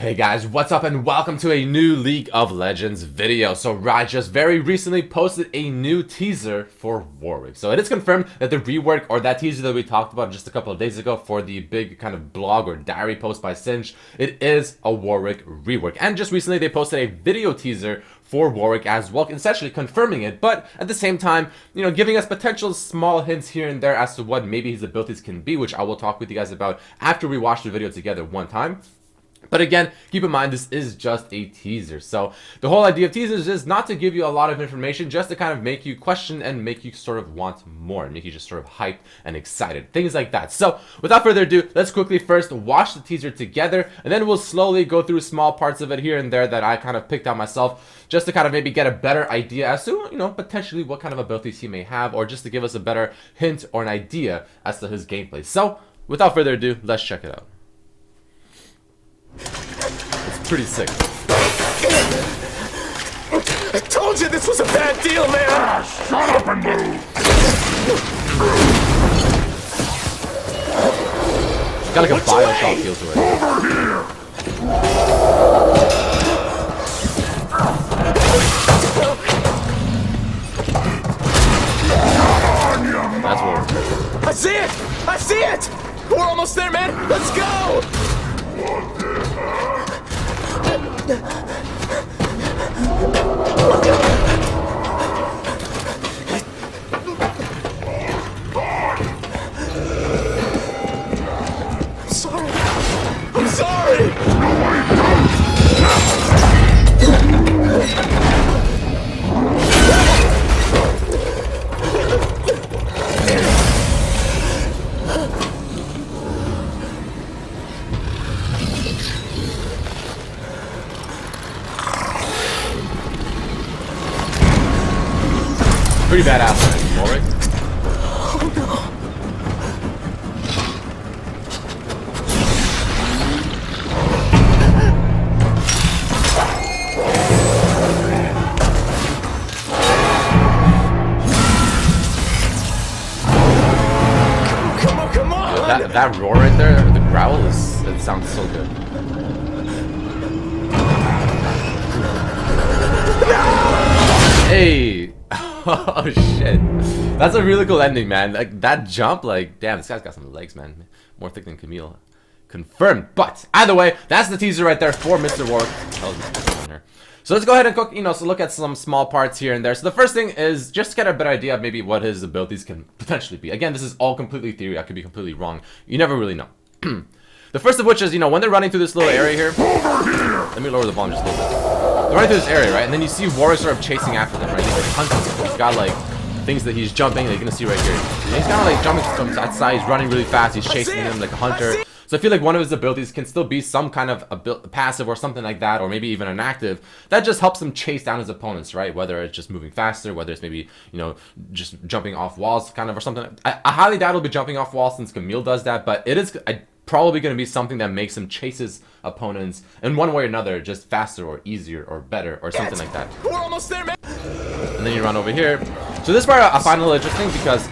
Hey guys, what's up and welcome to a new League of Legends video. So Riot just very recently posted a new teaser for Warwick. So it is confirmed that the rework or that teaser that we talked about just a couple of days ago for the big kind of blog or diary post by Singe, it is a Warwick rework. And just recently they posted a video teaser for Warwick as well, essentially confirming it, but at the same time, you know, giving us potential small hints here and there as to what maybe his abilities can be, which I will talk with you guys about after we watch the video together one time. But again, keep in mind, this is just a teaser. So the whole idea of teasers is not to give you a lot of information, just to kind of make you question and make you sort of want more, and make you just sort of hyped and excited, things like that. So without further ado, let's quickly first watch the teaser together, and then we'll slowly go through small parts of it here and there that I kind of picked out myself, just to kind of maybe get a better idea as to, you know, potentially what kind of abilities he may have, or just to give us a better hint or an idea as to his gameplay. So without further ado, let's check it out. It's pretty sick. I told you this was a bad deal, man! Shut up and move! It's got like a Bioshock feel to it. Over here! That's Warwick. I see it! I see it! We're almost there, man! Let's go! I'm sorry! Pretty badass, man. Warwick. Oh no. Come on! That roar right there, the growl it sounds so good. Hey! Oh shit. That's a really cool ending, man. Like that jump, like damn, this guy's got some legs, man. More thick than Camille. Confirmed. But either way, that's the teaser right there for Mr. Warwick. So let's go ahead and look at some small parts here and there. So the first thing is just get a better idea of maybe what his abilities can potentially be. Again, this is all completely theory. I could be completely wrong. You never really know. The first of which is, you know, when they're running through this little area here. Let me lower the volume just a little bit. They're running through this area, right? And then you see Warwick sort of chasing after them, right? He's like hunting them. He's got like things that he's jumping, that you're gonna see right here. And he's kind of like jumping from side to side. He's running really fast. He's chasing them like a hunter. So I feel like one of his abilities can still be some kind of a passive or something like that, or maybe even an active that just helps him chase down his opponents, right? Whether it's just moving faster, whether it's maybe, you know, just jumping off walls kind of or something. I highly doubt he'll be jumping off walls since Camille does that, but it is probably going to be something that makes him chase his opponents in one way or another just faster or easier or better or something like that. We're almost there, man! And then you run over here. So this part I find a little interesting because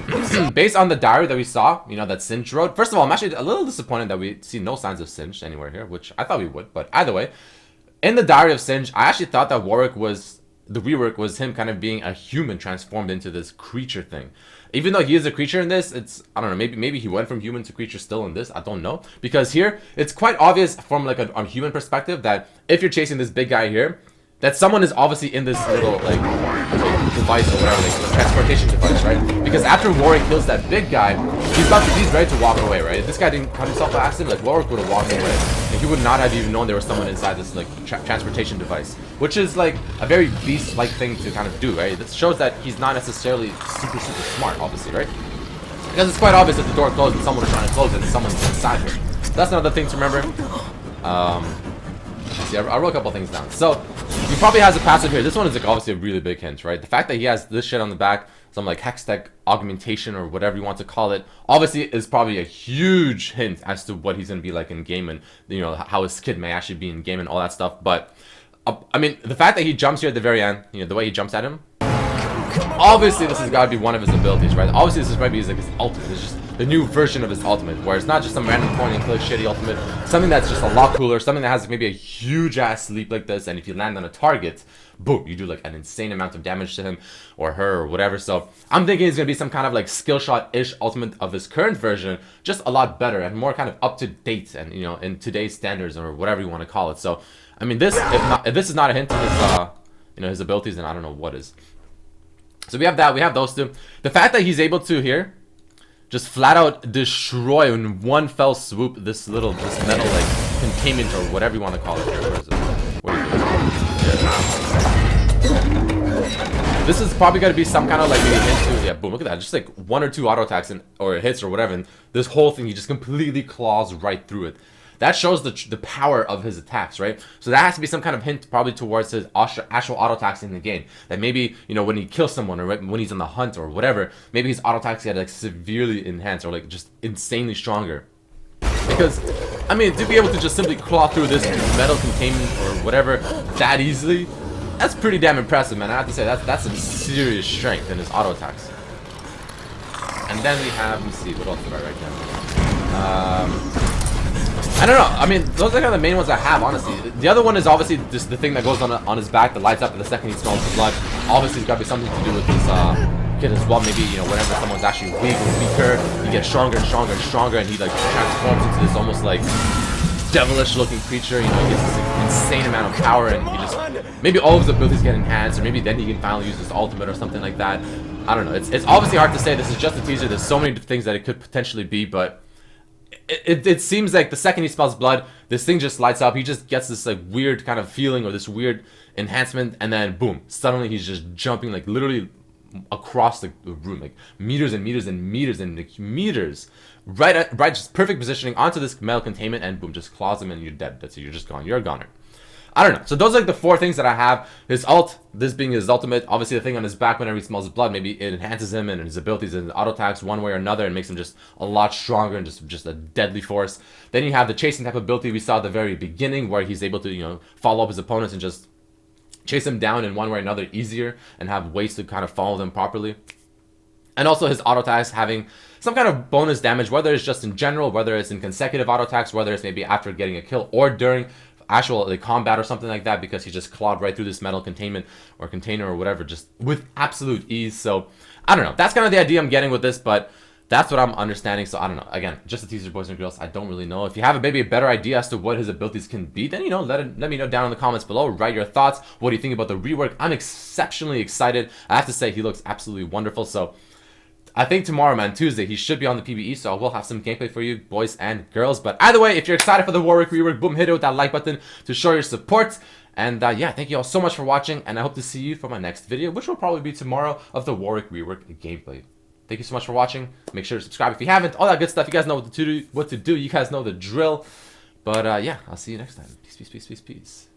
based on the diary that we saw, you know, that Singe wrote. First of all, I'm actually a little disappointed that we see no signs of Singe anywhere here, which I thought we would. But either way, in the diary of Singe, I actually thought that Warwick was, the rework was him kind of being a human transformed into this creature thing. Even though he is a creature in this, it's, I don't know, maybe he went from human to creature still in this, I don't know. Because here, it's quite obvious from like a human perspective that if you're chasing this big guy here, that someone is obviously in this little like device or whatever they call it, transportation device, right? Because after Warwick kills that big guy, he's ready to walk away, right? If this guy didn't cut himself by accident, like Warwick would have walked away, and he would not have even known there was someone inside this like transportation device, which is like a very beast-like thing to kind of do, right? This shows that he's not necessarily super smart, obviously, right? Because it's quite obvious that the door closed and someone was trying to close it and someone's inside here. So that's another thing to remember. See, I wrote a couple things down. So he probably has a passive here. This one is like obviously a really big hint, right? The fact that he has this shit on the back, some like hex tech augmentation or whatever you want to call it, obviously is probably a huge hint as to what he's gonna be like in game, and you know how his kid may actually be in game and all that stuff. But I mean, the fact that he jumps here at the very end, you know, the way he jumps at him, obviously this has got to be one of his abilities, right? Obviously this is maybe like his ultimate. It's just the new version of his ultimate, where it's not just some random point and click shitty ultimate, something that's just a lot cooler, something that has maybe a huge ass sleep like this, and if you land on a target, boom, you do like an insane amount of damage to him or her or whatever. So I'm thinking it's gonna be some kind of like skill shot-ish ultimate of his current version, just a lot better and more kind of up to date, and you know, in today's standards or whatever you want to call it. So I mean, this if this is not a hint to his you know, his abilities, then I don't know what is. So we have that, we have those two. The fact that he's able to here just flat out destroy in one fell swoop this metal like containment or whatever you want to call it here. Where is it? Where is it? This is probably going to be some kind of like maybe hint to, yeah, boom, look at that, just like 1 or 2 auto attacks or hits or whatever, and this whole thing he just completely claws right through it. That shows the power of his attacks, right? So that has to be some kind of hint probably towards his actual auto attacks in the game. That maybe, you know, when he kills someone or when he's on the hunt or whatever, maybe his auto attacks get like severely enhanced or like just insanely stronger. Because, I mean, to be able to just simply claw through this metal containment or whatever that easily, that's pretty damn impressive, man. I have to say, that's some serious strength in his auto attacks. And then we have, let me see, what else did I write down? I don't know. I mean, those are kind of the main ones I have, honestly. The other one is obviously just the thing that goes on his back that lights up the second he smells the blood. Obviously, it's got to be something to do with his kid as well. Maybe, you know, whenever someone's actually weak or weaker, he gets stronger and stronger and stronger, and he like transforms into this almost like devilish-looking creature. You know, he gets this insane amount of power, and he just maybe all of his abilities get enhanced, or maybe then he can finally use his ultimate or something like that. I don't know. It's obviously hard to say. This is just a teaser. There's so many things that it could potentially be, but it seems like the second he smells blood, this thing just lights up. He just gets this like weird kind of feeling or this weird enhancement, and then boom, suddenly he's just jumping like literally across the room, like meters and meters and meters and like meters, right, just perfect positioning onto this metal containment, and boom, just claws him and you're dead. That's it. You're just gone. You're a goner. I don't know. So those are like the 4 things that I have. His ult, this being his ultimate, obviously the thing on his back whenever he smells blood, maybe it enhances him and his abilities and auto attacks one way or another and makes him just a lot stronger and just a deadly force. Then you have the chasing type of ability we saw at the very beginning, where he's able to, you know, follow up his opponents and just chase them down in one way or another easier and have ways to kind of follow them properly. And also his auto attacks having some kind of bonus damage, whether it's just in general, whether it's in consecutive auto attacks, whether it's maybe after getting a kill or during actual like combat or something like that, because he just clawed right through this metal containment or container or whatever just with absolute ease. So I don't know, that's kind of the idea I'm getting with this, but that's what I'm understanding. So I don't know, again, just a teaser, boys and girls. I don't really know. If you have maybe a better idea as to what his abilities can be, then, you know, let me know down in the comments below. Write your thoughts. What do you think about the rework? I'm exceptionally excited. I have to say, he looks absolutely wonderful. So I think tomorrow, man, Tuesday, he should be on the PvE, so I will have some gameplay for you, boys and girls. But either way, if you're excited for the Warwick rework, boom, hit it with that like button to show your support. And yeah, thank you all so much for watching, and I hope to see you for my next video, which will probably be tomorrow, of the Warwick rework gameplay. Thank you so much for watching. Make sure to subscribe if you haven't. All that good stuff. You guys know what to do. You guys know the drill. But yeah, I'll see you next time. Peace, peace, peace, peace, peace.